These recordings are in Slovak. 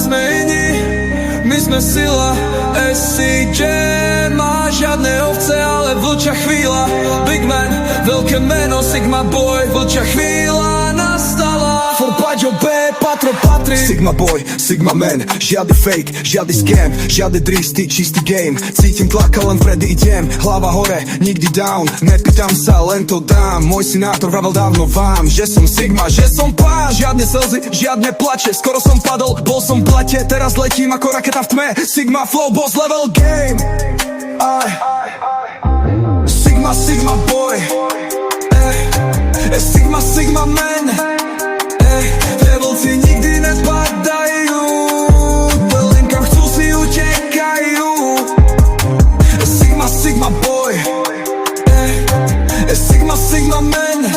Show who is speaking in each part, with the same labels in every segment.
Speaker 1: sme iní, my sme sila. SCJ má žiadne ovce, ale vlčia chvíľa. Big man, veľké meno, Sigma boy, vlčia chvíľa nastala.
Speaker 2: For Paťo B, Patro patrí. Sigma boy, Sigma man, žiadny fake, žiadny scam, žiadny dristy, čistý game. Cítim tlaka, len vpredy idem, hlava hore, nikdy down. Nepýtam sa, len to dám. Môj synátor vravel dávno vám, že som Sigma, že som pán. Žiadne slzy, žiadne plače, skoro som padol, bol som v blate. Teraz letím ako raketa v tme, Sigma flow, boss level game. Sigma, Sigma boy, Sigma, Sigma man. Tie vlci nikdy nepadajú, len kam chcú si utekajú. Sigma, Sigma boy, Sigma, Sigma man.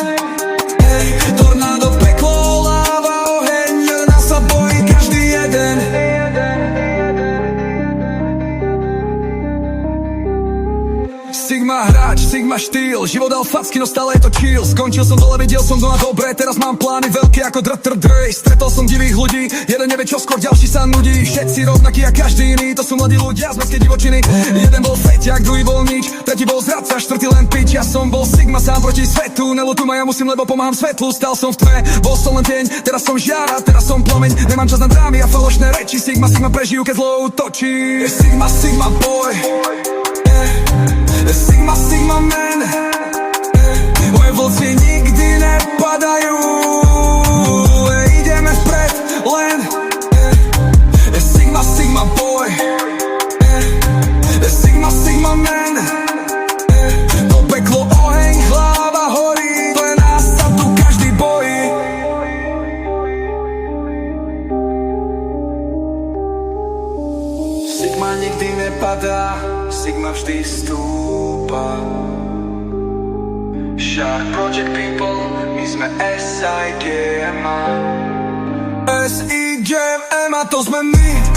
Speaker 2: Tornádo, peklo, láva, oheň, nás sa bojí každý jeden. Sigma hráč, Sigma štýl, život dal facky, no stále je to chill. Skončil som dole, videl som doma dobre, teraz mám plány veľké ako Drej. Stretol som divých ľudí, jeden nevie čo skôr, ďalší sa nudí. Všetci rovnakí a každý iný, to sú mladí ľudia z mestskej divočiny. Jeden bol feťak, druhý bol nič, tretí bol zradca, štvrtý len pič. Ja som bol Sigma sám proti svetu, nelutuj ma, ja musím, lebo pomáham svetlu. Stal som v tme, bol som len tieň, teraz som žiara, teraz som plomeň. Nemám čas na drámy a falošné reči, Sigma, Sigma prežijú, keď zlo útočí. Sigma, Sigma boy, Sigma, Sigma man. Moje vlci nikdy nepadajú, ideme vpred len. Sigma, Sigma boy, Sigma, Sigma man. To peklo, oheň, hlava horí, to je nás sa tu každý bojí. Sigma nikdy nepadá, Sigma vždy stúpa. Shark Project people, my sme SIGMA. SIGMA, to sme my.